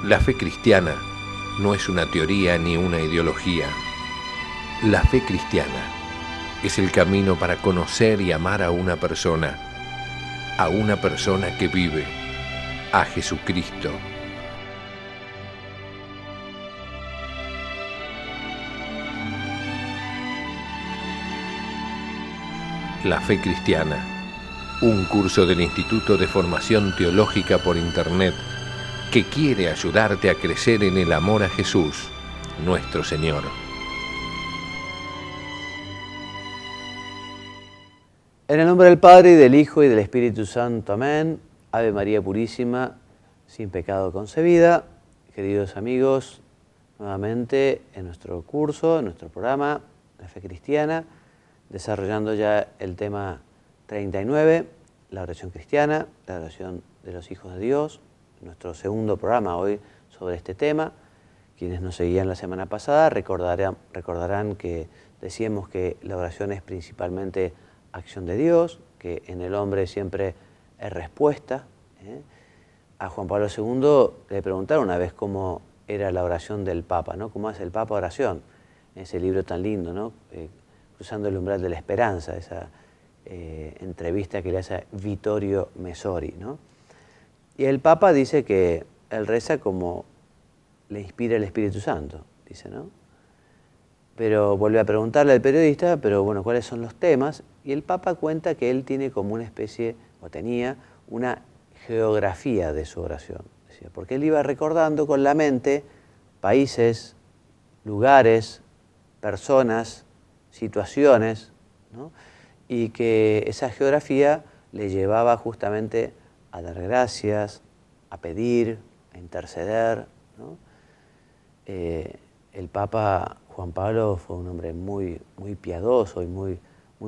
La fe cristiana no es una teoría ni una ideología. La fe cristiana es el camino para conocer y amar a una persona que vive, a Jesucristo. La fe cristiana, un curso del Instituto de Formación Teológica por Internet que quiere ayudarte a crecer en el amor a Jesús, nuestro Señor. En el nombre del Padre, y del Hijo, y del Espíritu Santo. Amén. Ave María Purísima, sin pecado concebida. Queridos amigos, nuevamente en nuestro curso, en nuestro programa, La Fe Cristiana, desarrollando ya el tema 39, la oración cristiana, la oración de los hijos de Dios, nuestro segundo programa hoy sobre este tema. Quienes nos seguían la semana pasada recordarán que decíamos que la oración es principalmente acción de Dios, que en el hombre siempre es respuesta. A Juan Pablo II le preguntaron una vez cómo era la oración del Papa, ¿no? ¿Cómo hace el Papa oración? Ese libro tan lindo, ¿no? Cruzando el umbral de la esperanza, esa entrevista que le hace Vittorio Messori, ¿no? Y el Papa dice que él reza como le inspira el Espíritu Santo, dice, ¿no? Pero vuelve a preguntarle al periodista, pero bueno, ¿cuáles son los temas? Y el Papa cuenta que él tiene como una especie, o tenía, una geografía de su oración. Decía, porque él iba recordando con la mente países, lugares, personas, situaciones, ¿no? Y que esa geografía le llevaba justamente a dar gracias, a pedir, a interceder, ¿no? El Papa Juan Pablo fue un hombre muy piadoso y muy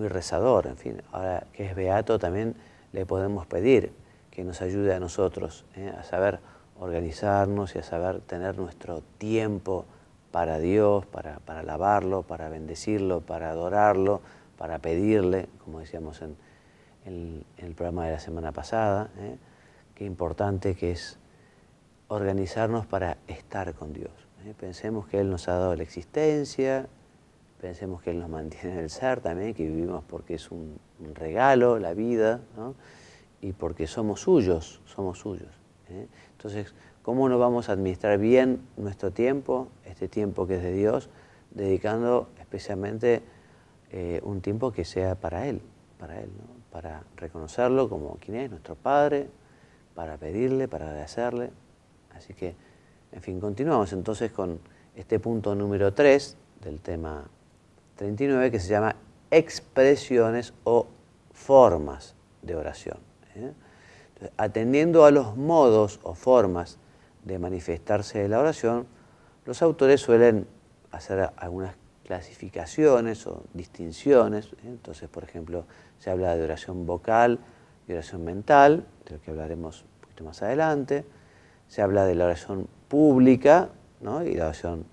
rezador. En fin, ahora que es beato también le podemos pedir que nos ayude a nosotros a saber organizarnos y a saber tener nuestro tiempo para Dios, para alabarlo, para bendecirlo, para adorarlo, para pedirle, como decíamos en el programa de la semana pasada, qué importante que es organizarnos para estar con Dios. Pensemos que Él nos ha dado la existencia, pensemos que Él nos mantiene en el ser también, que vivimos porque es un regalo, la vida, ¿no? Y porque somos suyos, Entonces, ¿cómo no vamos a administrar bien nuestro tiempo, este tiempo que es de Dios, dedicando especialmente un tiempo que sea para Él, ¿no? Para reconocerlo como quien es, nuestro Padre, para pedirle, para agradecerle. Así que, en fin, continuamos entonces con este punto número 3 del tema 39, que se llama expresiones o formas de oración. Entonces, atendiendo a los modos o formas de manifestarse de la oración, los autores suelen hacer algunas clasificaciones o distinciones. Entonces, por ejemplo, se habla de oración vocal y oración mental, de lo que hablaremos un poquito más adelante. Se habla de la oración pública, ¿no? Y la oración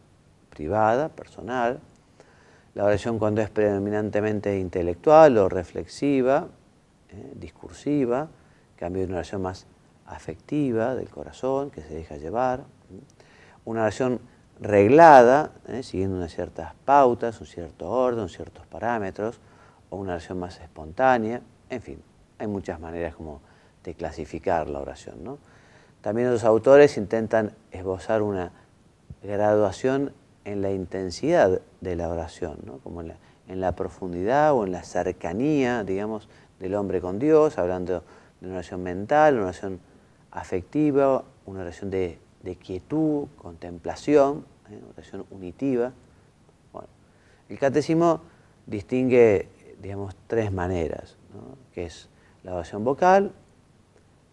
privada, personal. La oración cuando es predominantemente intelectual o reflexiva, discursiva, en cambio de una oración más afectiva del corazón, que se deja llevar. Una oración reglada, siguiendo unas ciertas pautas, un cierto orden, ciertos parámetros, o una oración más espontánea. En fin, hay muchas maneras como de clasificar la oración, ¿no? También los autores intentan esbozar una graduación en la intensidad de la oración, ¿no? Como en la profundidad o en la cercanía, digamos, del hombre con Dios, hablando de una oración mental, una oración afectiva, una oración de quietud, contemplación, una oración unitiva. Bueno, el catecismo distingue, digamos, 3 maneras, ¿no? Que es la oración vocal,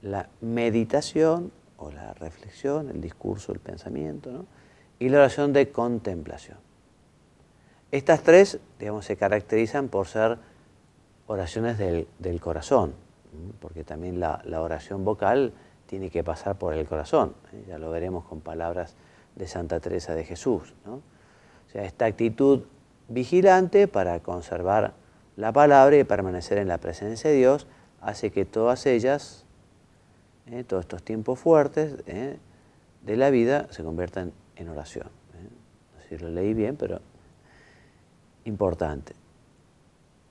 la meditación o la reflexión, el discurso, el pensamiento, ¿no? Y la oración de contemplación. Estas 3, digamos, se caracterizan por ser oraciones del corazón, porque también la oración vocal tiene que pasar por el corazón. Ya lo veremos con palabras de Santa Teresa de Jesús, ¿no? O sea, esta actitud vigilante para conservar la palabra y permanecer en la presencia de Dios hace que todas ellas, todos estos tiempos fuertes, de la vida se conviertan en oración. No sé si lo leí bien, pero importante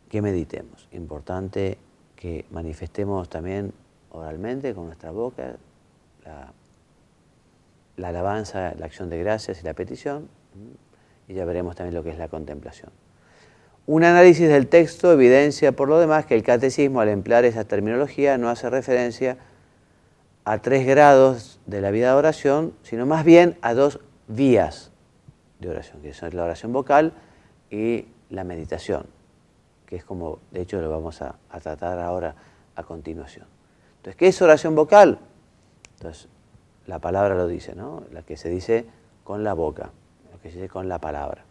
que meditemos, importante que manifestemos también oralmente con nuestra boca la alabanza, la acción de gracias y la petición, y ya veremos también lo que es la contemplación. Un análisis del texto evidencia por lo demás que el catecismo, al emplear esa terminología, no hace referencia a 3 grados de la vida de oración, sino más bien a 2 vías de oración, que son la oración vocal y la meditación, que es como, de hecho, lo vamos a tratar ahora a continuación. Entonces, ¿qué es oración vocal? Entonces, la palabra lo dice, ¿no? La que se dice con la boca, la que se dice con la palabra.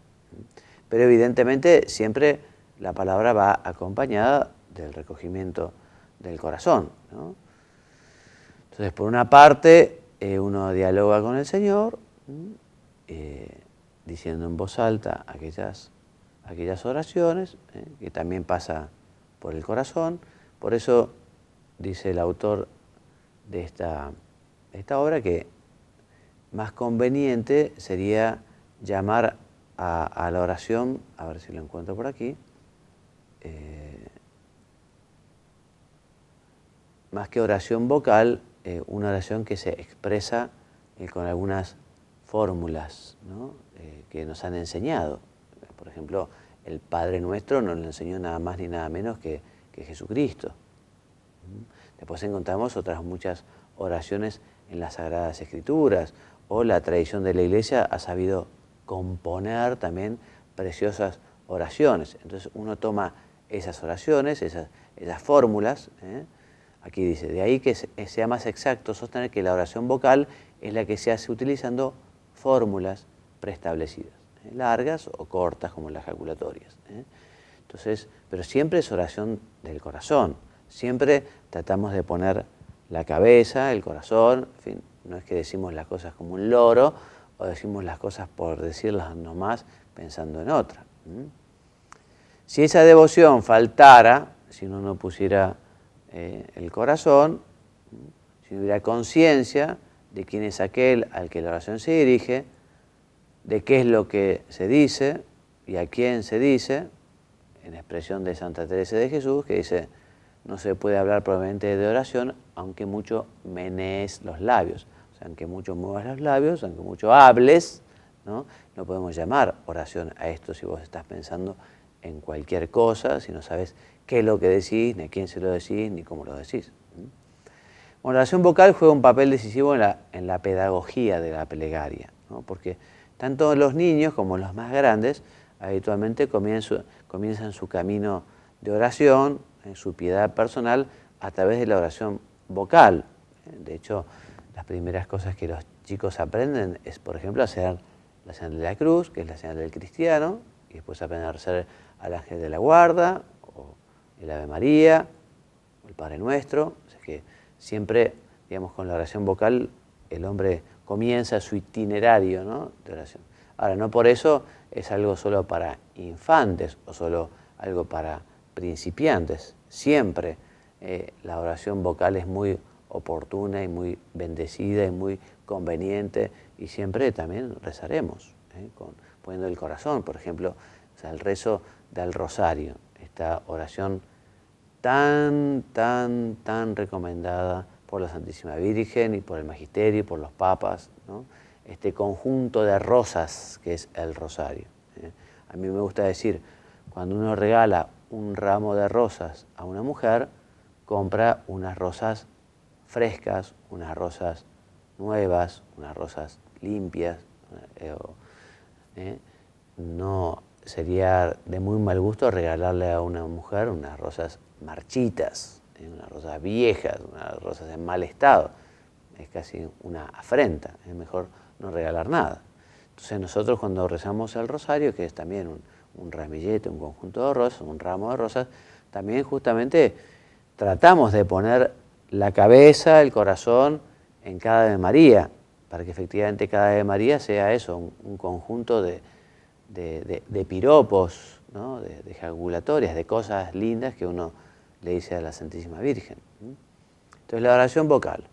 Pero evidentemente siempre la palabra va acompañada del recogimiento del corazón, ¿no? Entonces, por una parte, uno dialoga con el Señor, diciendo en voz alta aquellas oraciones, que también pasa por el corazón. Por eso dice el autor de esta obra que más conveniente sería llamar a la oración, a ver si lo encuentro por aquí, más que oración vocal, una oración que se expresa con algunas fórmulas, ¿no? Que nos han enseñado. Por ejemplo, el Padre Nuestro nos lo enseñó nada más ni nada menos que Jesucristo. Después encontramos otras muchas oraciones en las Sagradas Escrituras, o la tradición de la Iglesia ha sabido componer también preciosas oraciones. Entonces uno toma esas oraciones, esas fórmulas, aquí dice, de ahí que sea más exacto sostener que la oración vocal es la que se hace utilizando fórmulas preestablecidas, largas o cortas como las ejaculatorias. Entonces, pero siempre es oración del corazón, siempre tratamos de poner la cabeza, el corazón, en fin, no es que decimos las cosas como un loro o decimos las cosas por decirlas nomás pensando en otra. Si esa devoción faltara, si uno no pusiera el corazón, si no hubiera conciencia de quién es aquel al que la oración se dirige, de qué es lo que se dice y a quién se dice, en expresión de Santa Teresa de Jesús, que dice, no se puede hablar probablemente de oración, aunque mucho menees los labios. O sea, aunque mucho muevas los labios, aunque mucho hables, ¿no? No podemos llamar oración a esto si vos estás pensando en cualquier cosa, si no sabes qué es lo que decís, ni a quién se lo decís, ni cómo lo decís. Bueno, la oración vocal juega un papel decisivo en la pedagogía de la plegaria, ¿no? Porque tanto los niños como los más grandes habitualmente comienzan su camino de oración, en su piedad personal, a través de la oración vocal. De hecho, las primeras cosas que los chicos aprenden es, por ejemplo, hacer la señal de la cruz, que es la señal del cristiano, y después aprenden a rezar al ángel de la guarda, o el Ave María, o el Padre Nuestro. O sea que siempre, digamos, con la oración vocal, el hombre comienza su itinerario, ¿no?, de oración. Ahora, no por eso es algo solo para infantes o solo algo para principiantes. Siempre la oración vocal es muy oportuna y muy bendecida y muy conveniente, y siempre también rezaremos, poniendo el corazón, por ejemplo, o sea, el rezo del rosario, esta oración tan recomendada por la Santísima Virgen y por el Magisterio y por los papas, ¿no? Este conjunto de rosas que es el rosario. A mí me gusta decir, cuando uno regala un ramo de rosas a una mujer, compra unas rosas frescas, unas rosas nuevas, unas rosas limpias. No sería de muy mal gusto regalarle a una mujer unas rosas marchitas, unas rosas viejas, unas rosas en mal estado. Es casi una afrenta, es mejor no regalar nada. Entonces nosotros cuando rezamos el rosario, que es también un ramillete, un conjunto de rosas, un ramo de rosas, también justamente tratamos de poner la cabeza, el corazón en cada Ave María, para que efectivamente cada Ave María sea eso, un conjunto de piropos, ¿no?, de ejaculatorias, de cosas lindas que uno le dice a la Santísima Virgen. Entonces la oración vocal.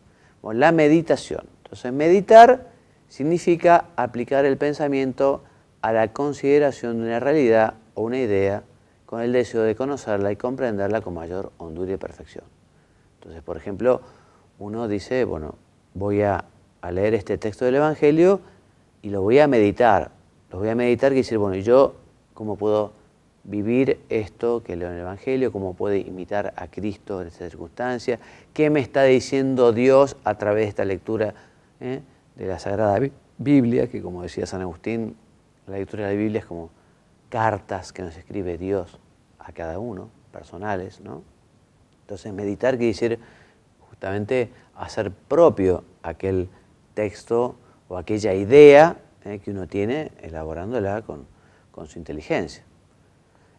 Bueno, la meditación. Entonces meditar significa aplicar el pensamiento a la consideración de una realidad o una idea con el deseo de conocerla y comprenderla con mayor hondura y perfección. Entonces, por ejemplo, uno dice, bueno, voy a leer este texto del Evangelio y lo voy a meditar. Lo voy a meditar, quiere decir, bueno, ¿y yo cómo puedo vivir esto que leo en el Evangelio? ¿Cómo puedo imitar a Cristo en esta circunstancia? ¿Qué me está diciendo Dios a través de esta lectura de la Sagrada Biblia? Que, como decía San Agustín, la lectura de la Biblia es como cartas que nos escribe Dios a cada uno, personales, ¿no? Entonces, meditar quiere decir justamente hacer propio aquel texto o aquella idea que uno tiene, elaborándola con su inteligencia.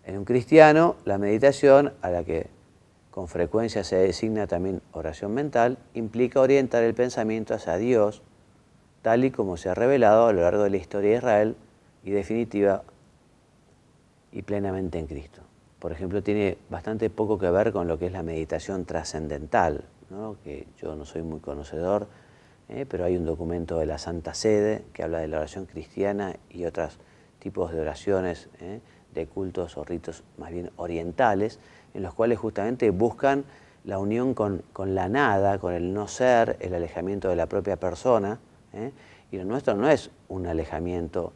En un cristiano, la meditación, a la que con frecuencia se designa también oración mental, implica orientar el pensamiento hacia Dios, tal y como se ha revelado a lo largo de la historia de Israel y definitiva y plenamente en Cristo. Por ejemplo, tiene bastante poco que ver con lo que es la meditación trascendental, ¿no? Que yo no soy muy conocedor, pero hay un documento de la Santa Sede que habla de la oración cristiana y otros tipos de oraciones, de cultos o ritos más bien orientales, en los cuales justamente buscan la unión con la nada, con el no ser, el alejamiento de la propia persona, y lo nuestro no es un alejamiento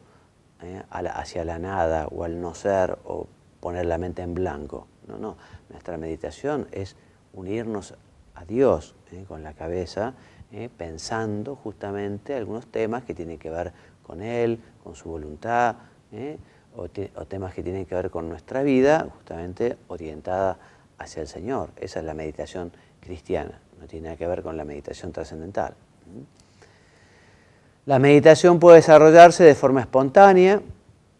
hacia la nada o al no ser o poner la mente en blanco. No, no. Nuestra meditación es unirnos a Dios con la cabeza, pensando justamente algunos temas que tienen que ver con Él, con su voluntad, o temas que tienen que ver con nuestra vida, justamente orientada hacia el Señor. Esa es la meditación cristiana, no tiene nada que ver con la meditación trascendental. La meditación puede desarrollarse de forma espontánea,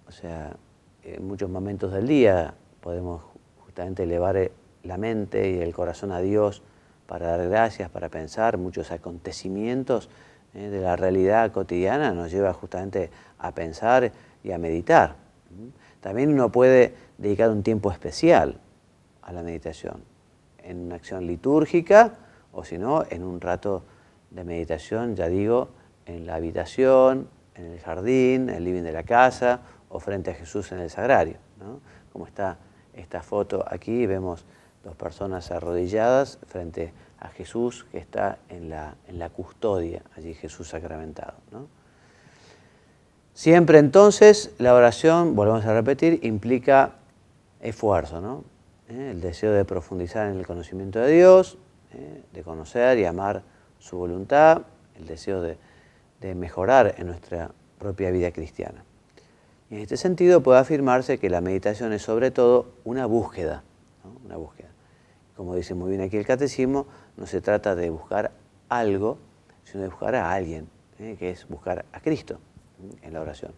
o sea, en muchos momentos del día podemos justamente elevar la mente y el corazón a Dios para dar gracias, para pensar. Muchos acontecimientos de la realidad cotidiana nos lleva justamente a pensar y a meditar. También uno puede dedicar un tiempo especial a la meditación, en una acción litúrgica o si no, en un rato de meditación, ya digo, en la habitación, en el jardín, en el living de la casa o frente a Jesús en el sagrario, ¿no? Como está esta foto aquí, vemos dos personas arrodilladas frente a Jesús que está en la custodia, allí Jesús sacramentado, ¿no? Siempre entonces la oración, volvemos a repetir, implica esfuerzo, ¿no? El deseo de profundizar en el conocimiento de Dios, de conocer y amar su voluntad, el deseo de mejorar en nuestra propia vida cristiana. Y en este sentido puede afirmarse que la meditación es sobre todo una búsqueda, ¿no? Una búsqueda. Como dice muy bien aquí el Catecismo, no se trata de buscar algo, sino de buscar a alguien, que es buscar a Cristo en la oración.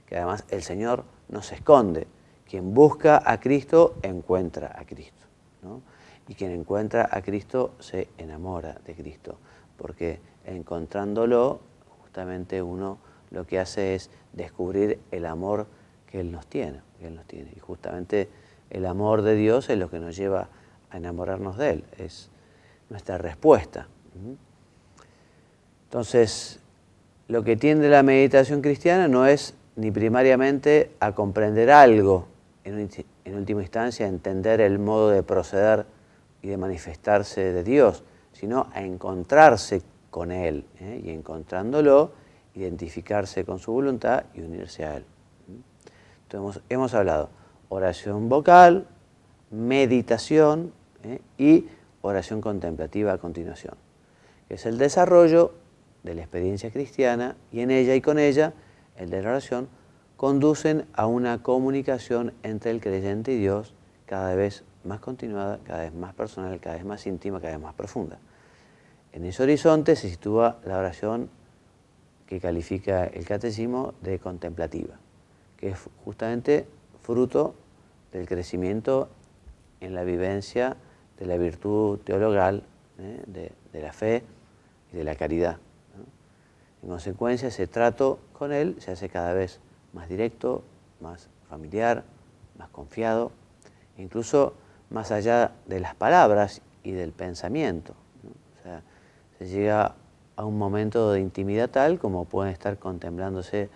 Que además el Señor no se esconde. Quien busca a Cristo encuentra a Cristo, ¿no? Y quien encuentra a Cristo se enamora de Cristo, porque encontrándolo, justamente uno lo que hace es descubrir el amor que Él nos tiene, Y justamente el amor de Dios es lo que nos lleva a enamorarnos de Él, es nuestra respuesta. Entonces, lo que tiende la meditación cristiana no es ni primariamente a comprender algo, en última instancia a entender el modo de proceder y de manifestarse de Dios, sino a encontrarse con Él, y encontrándolo, identificarse con su voluntad y unirse a Él. Entonces hemos hablado oración vocal, meditación y oración contemplativa a continuación, que es el desarrollo de la experiencia cristiana, y en ella y con ella, el de la oración, conducen a una comunicación entre el creyente y Dios cada vez más continuada, cada vez más personal, cada vez más íntima, cada vez más profunda. En ese horizonte se sitúa la oración que califica el Catecismo de contemplativa, que es justamente fruto del crecimiento en la vivencia de la virtud teologal, de la fe y de la caridad, ¿no? En consecuencia, ese trato con Él se hace cada vez más directo, más familiar, más confiado, incluso más allá de las palabras y del pensamiento, ¿no? O sea, se llega a un momento de intimidad tal como pueden estar contemplándose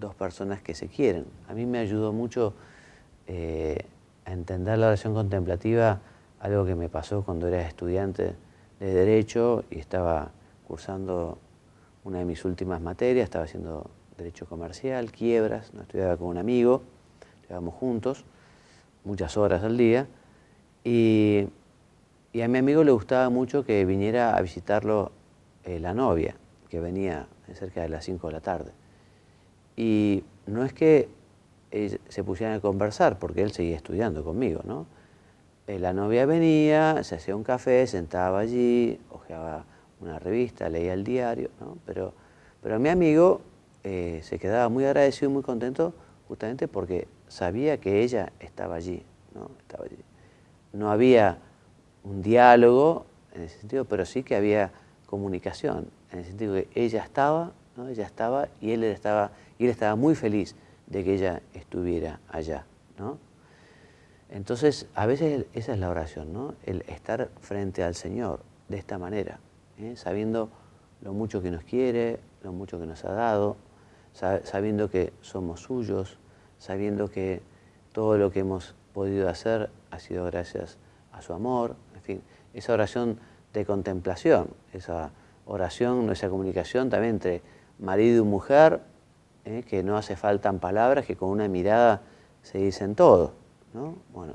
dos personas que se quieren. A mí me ayudó mucho a entender la oración contemplativa, algo que me pasó cuando era estudiante de Derecho y estaba cursando una de mis últimas materias, estaba haciendo Derecho Comercial, quiebras, ¿no? Estudiaba con un amigo, estudiábamos juntos, muchas horas al día, y a mi amigo le gustaba mucho que viniera a visitarlo la novia, que venía cerca de las 5 de la tarde. Y no es que se pusieran a conversar, porque él seguía estudiando conmigo, ¿no? La novia venía, se hacía un café, sentaba allí, hojeaba una revista, leía el diario, ¿no? Pero mi amigo se quedaba muy agradecido y muy contento justamente porque sabía que ella estaba allí, ¿no? Estaba allí. No había un diálogo en ese sentido, pero sí que había comunicación, en el sentido que ella estaba, ¿no? Ella estaba y él estaba muy feliz de que ella estuviera allá, ¿no? Entonces, a veces esa es la oración, ¿no? El estar frente al Señor de esta manera, sabiendo lo mucho que nos quiere, lo mucho que nos ha dado, sabiendo que somos suyos, sabiendo que todo lo que hemos podido hacer ha sido gracias a su amor, en fin, esa oración de contemplación, esa oración, esa comunicación también entre marido y mujer, que no hace falta palabras, que con una mirada se dicen todo, ¿no? Bueno,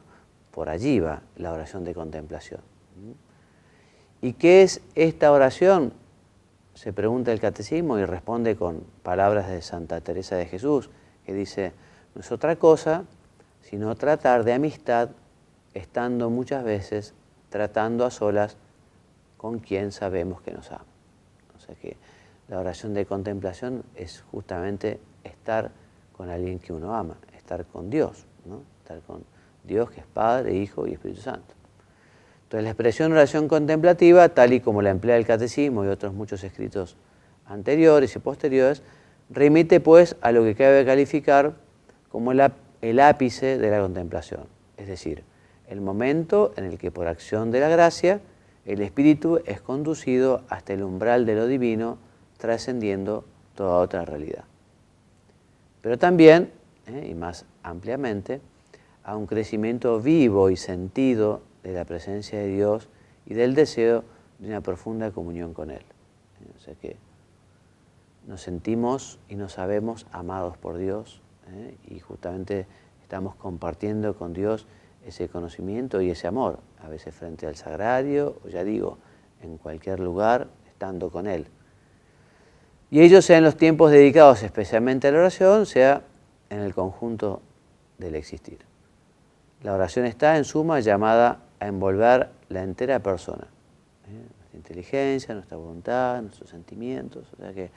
por allí va la oración de contemplación. ¿Y qué es esta oración? Se pregunta el catecismo y responde con palabras de Santa Teresa de Jesús, que dice, no es otra cosa sino tratar de amistad, estando muchas veces tratando a solas con quien sabemos que nos ama. O sea que la oración de contemplación es justamente estar con alguien que uno ama, estar con Dios, ¿no? Estar con Dios que es Padre, Hijo y Espíritu Santo. Entonces la expresión oración contemplativa, tal y como la emplea el Catecismo y otros muchos escritos anteriores y posteriores, remite pues a lo que cabe calificar como el ápice de la contemplación, es decir, el momento en el que por acción de la gracia el espíritu es conducido hasta el umbral de lo divino, trascendiendo toda otra realidad. Pero también, y más ampliamente, a un crecimiento vivo y sentido de la presencia de Dios y del deseo de una profunda comunión con Él. O sea que nos sentimos y nos sabemos amados por Dios, y justamente estamos compartiendo con Dios ese conocimiento y ese amor, a veces frente al sagrario, o ya digo, en cualquier lugar, estando con Él. Y ello sea en los tiempos dedicados especialmente a la oración, sea en el conjunto del existir. La oración está, en suma, llamada a envolver la entera persona, nuestra inteligencia, nuestra voluntad, nuestros sentimientos, o sea que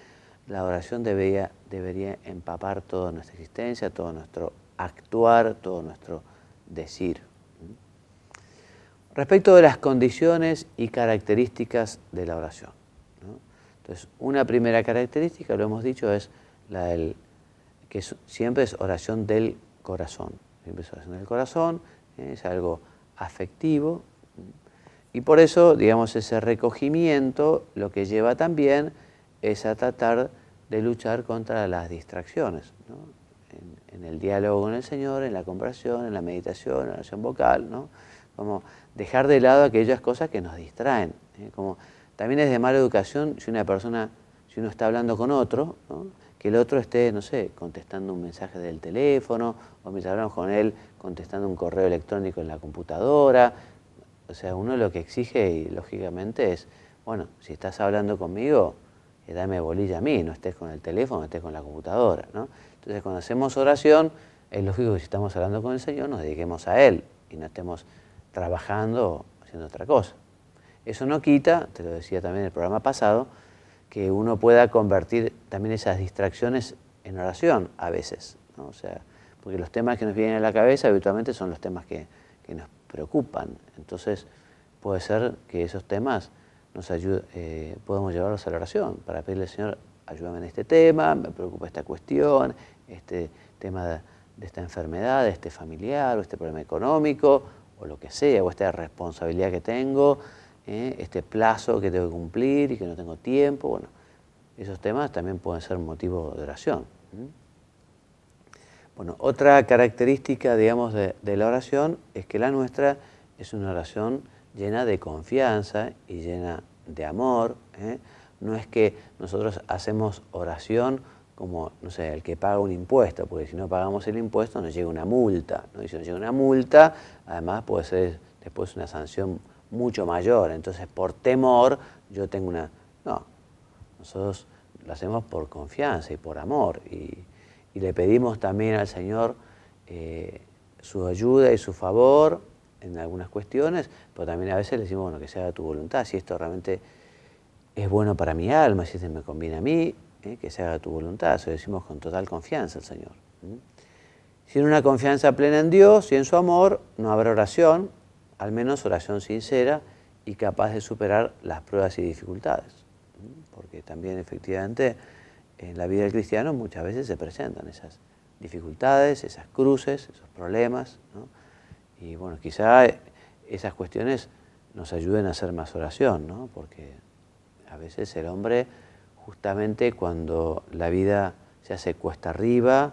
la oración debería empapar toda nuestra existencia, todo nuestro actuar, todo nuestro decir. Respecto de las condiciones y características de la oración, ¿no? Entonces, una primera característica, lo hemos dicho, es que siempre es oración del corazón. Siempre es oración del corazón, es algo afectivo, y por eso, digamos, ese recogimiento lo que lleva también es a tratar de luchar contra las distracciones, ¿no? En el diálogo con el Señor, en la conversación, en la meditación, en la oración vocal, ¿no? Como dejar de lado aquellas cosas que nos distraen, como también es de mala educación si uno está hablando con otro, ¿no? Que el otro esté, no sé, contestando un mensaje del teléfono, o mientras hablamos con él, contestando un correo electrónico en la computadora. O sea, uno lo que exige, y lógicamente, es, bueno, si estás hablando conmigo, dame bolilla a mí, no estés con el teléfono, no estés con la computadora, ¿no? Entonces, cuando hacemos oración, es lógico que si estamos hablando con el Señor, nos dediquemos a Él y no estemos trabajando o haciendo otra cosa. Eso no quita, te lo decía también en el programa pasado, que uno pueda convertir también esas distracciones en oración a veces, ¿no? O sea, porque los temas que nos vienen a la cabeza habitualmente son los temas que nos preocupan. Entonces, puede ser que esos temas nos podemos llevarlos a la oración para pedirle al Señor, ayúdame en este tema, me preocupa esta cuestión, este tema de esta enfermedad, de este familiar, o este problema económico, o lo que sea, o esta responsabilidad que tengo, este plazo que tengo que cumplir y que no tengo tiempo. Bueno, esos temas también pueden ser motivo de oración. Bueno, otra característica, digamos, de la oración es que la nuestra es una oración llena de confianza y llena de amor. No es que nosotros hacemos oración como, no sé, el que paga un impuesto, porque si no pagamos el impuesto nos llega una multa, ¿no? Y si nos llega una multa, además puede ser después una sanción mucho mayor. Entonces, por temor, yo tengo una... No, nosotros lo hacemos por confianza y por amor. Y le pedimos también al Señor su ayuda y su favor en algunas cuestiones, pero también a veces le decimos, bueno, que se haga tu voluntad, si esto realmente es bueno para mi alma, si esto me conviene a mí, que se haga tu voluntad. Eso lo decimos con total confianza al Señor. Sin una confianza plena en Dios y en su amor, no habrá oración, al menos oración sincera y capaz de superar las pruebas y dificultades. Porque también efectivamente en la vida del cristiano muchas veces se presentan esas dificultades, esas cruces, esos problemas, ¿no? Y bueno, quizá esas cuestiones nos ayuden a hacer más oración, ¿no? Porque a veces el hombre, justamente cuando la vida se hace cuesta arriba,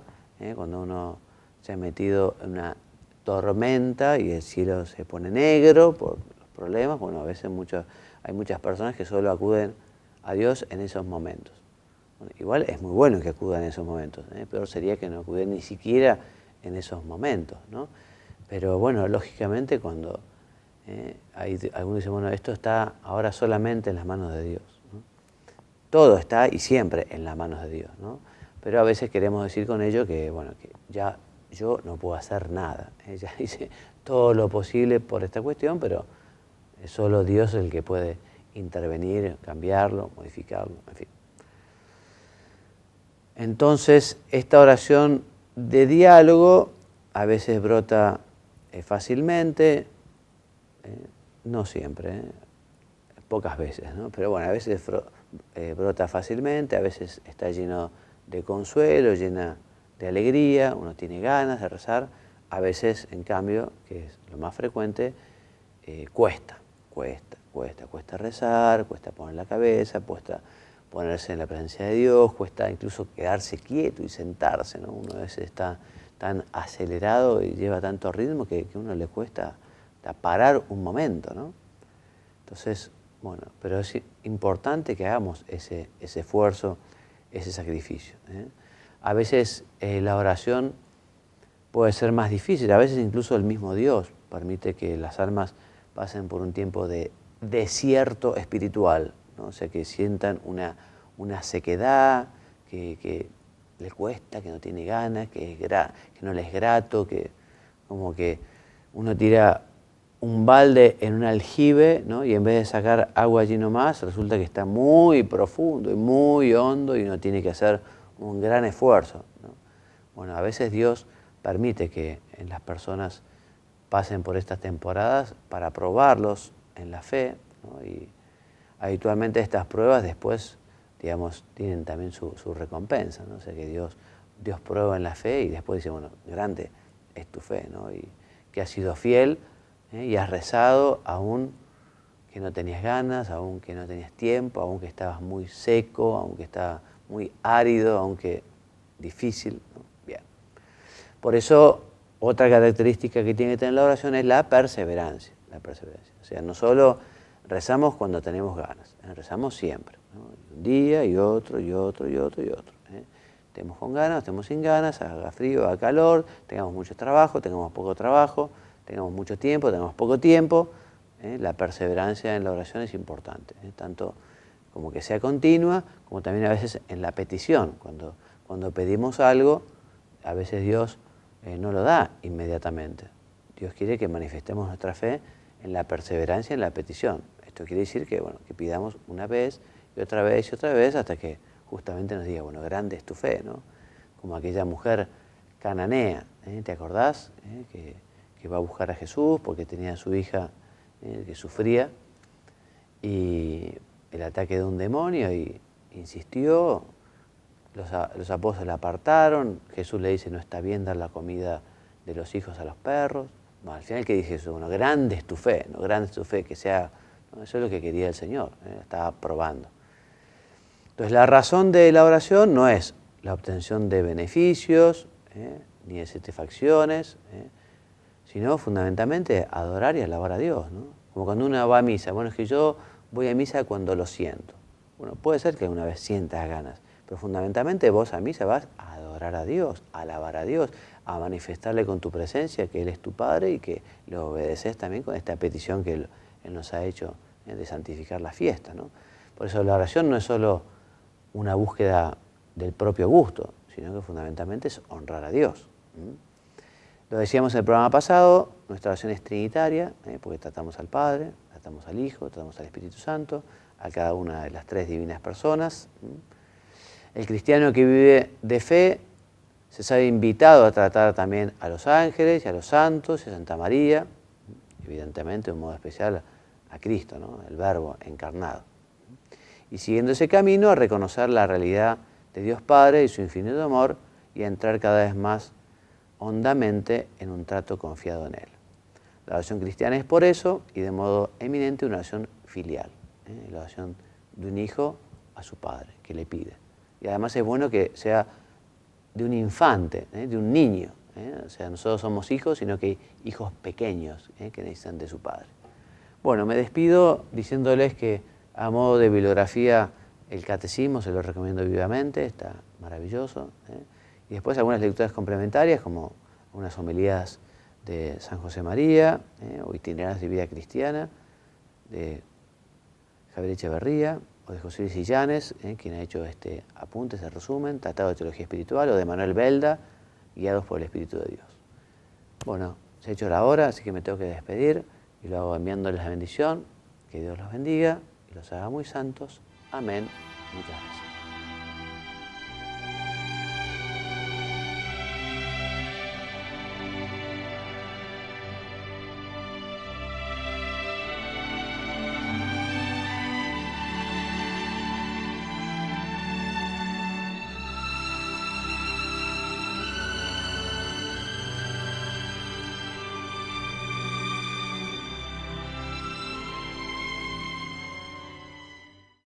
cuando uno se ha metido en una tormenta y el cielo se pone negro por los problemas, bueno, a veces hay muchas personas que solo acuden a Dios en esos momentos. Bueno, igual es muy bueno que acudan en esos momentos, peor sería que no acuden ni siquiera en esos momentos, ¿no? Pero bueno, lógicamente cuando algunos dicen, bueno, esto está ahora solamente en las manos de Dios, ¿no? Todo está y siempre en las manos de Dios, ¿no? Pero a veces queremos decir con ello que, bueno, que ya yo no puedo hacer nada. Ya hice todo lo posible por esta cuestión, pero es solo Dios el que puede intervenir, cambiarlo, modificarlo, en fin. Entonces, esta oración de diálogo a veces brota fácilmente, no siempre, pocas veces, ¿no? Pero bueno, a veces brota fácilmente, a veces está lleno de consuelo, llena de alegría, uno tiene ganas de rezar, a veces, en cambio, que es lo más frecuente, cuesta rezar, cuesta poner la cabeza, cuesta ponerse en la presencia de Dios, cuesta incluso quedarse quieto y sentarse, ¿no? Uno a veces está tan acelerado y lleva tanto ritmo que a uno le cuesta parar un momento, ¿no? Entonces, bueno, pero es importante que hagamos ese esfuerzo, ese sacrificio. A veces la oración puede ser más difícil, a veces incluso el mismo Dios permite que las almas pasen por un tiempo de desierto espiritual, ¿no? O sea, que sientan una sequedad, que les cuesta, que no tiene ganas, que no les es grato, que como que uno tira un balde en un aljibe, ¿no? Y en vez de sacar agua allí nomás, resulta que está muy profundo y muy hondo y uno tiene que hacer un gran esfuerzo, ¿no? Bueno, a veces Dios permite que en las personas pasen por estas temporadas para probarlos en la fe, ¿no? Y habitualmente estas pruebas después, digamos, tienen también su recompensa, ¿no? O sea que Dios prueba en la fe y después dice, bueno, grande es tu fe, ¿no? Y que has sido fiel, y has rezado aún que no tenías ganas, aún que no tenías tiempo, aún que estabas muy seco, aún que estaba muy árido, aunque difícil, ¿no? Bien. Por eso, otra característica que tiene que tener la oración es la perseverancia. O sea, no solo rezamos cuando tenemos ganas, rezamos siempre, ¿no? Un día y otro, y otro, y otro, y otro. Estemos con ganas, estemos sin ganas, haga frío, haga calor, tengamos mucho trabajo, tengamos poco trabajo, tengamos mucho tiempo, tengamos poco tiempo. La perseverancia en la oración es importante, tanto como que sea continua, como también a veces en la petición. Cuando pedimos algo, a veces Dios no lo da inmediatamente. Dios quiere que manifestemos nuestra fe en la perseverancia en la petición. Esto quiere decir que, bueno, que pidamos una vez y otra vez y otra vez hasta que justamente nos diga, bueno, grande es tu fe, ¿no? Como aquella mujer cananea, ¿te acordás? Que va a buscar a Jesús porque tenía a su hija que sufría y el ataque de un demonio y insistió, los apóstoles la apartaron, Jesús le dice no está bien dar la comida de los hijos a los perros. Bueno, al final, ¿qué dice Jesús? Bueno, grande es tu fe, ¿no? Grande es tu fe, que sea, ¿no? Eso es lo que quería el Señor, estaba probando. Entonces la razón de la oración no es la obtención de beneficios, ni de satisfacciones, sino fundamentalmente adorar y alabar a Dios, ¿no? Como cuando uno va a misa. Bueno, es que yo voy a misa cuando lo siento. Bueno, puede ser que alguna vez sientas ganas, pero fundamentalmente vos a misa vas a adorar a Dios, a alabar a Dios, a manifestarle con tu presencia que Él es tu Padre y que le obedeces también con esta petición que Él nos ha hecho, de santificar la fiesta, ¿no? Por eso la oración no es solo una búsqueda del propio gusto, sino que fundamentalmente es honrar a Dios. Lo decíamos en el programa pasado, nuestra oración es trinitaria, porque tratamos al Padre, tratamos al Hijo, tratamos al Espíritu Santo, a cada una de las tres divinas personas. El cristiano que vive de fe se sabe invitado a tratar también a los ángeles y a los santos y a Santa María, evidentemente de un modo especial a Cristo, ¿no? El Verbo encarnado. Y siguiendo ese camino a reconocer la realidad de Dios Padre y su infinito amor y a entrar cada vez más hondamente en un trato confiado en Él. La oración cristiana es por eso y de modo eminente una oración filial, la oración de un hijo a su padre, que le pide. Y además es bueno que sea de un infante, de un niño. O sea, nosotros somos hijos, sino que hay hijos pequeños que necesitan de su padre. Bueno, me despido diciéndoles que a modo de bibliografía el catecismo se lo recomiendo vivamente, está maravilloso. Y después algunas lecturas complementarias como unas homilías de San José María o itinerarios de vida cristiana de Javier Echeverría o de José Luis Illanes, quien ha hecho este apunte, ese resumen, Tratado de Teología Espiritual, o de Manuel Belda, Guiados por el Espíritu de Dios. Bueno, se ha hecho la hora, así que me tengo que despedir y lo hago enviándoles la bendición. Que Dios los bendiga y los haga muy santos. Amén. Muchas gracias.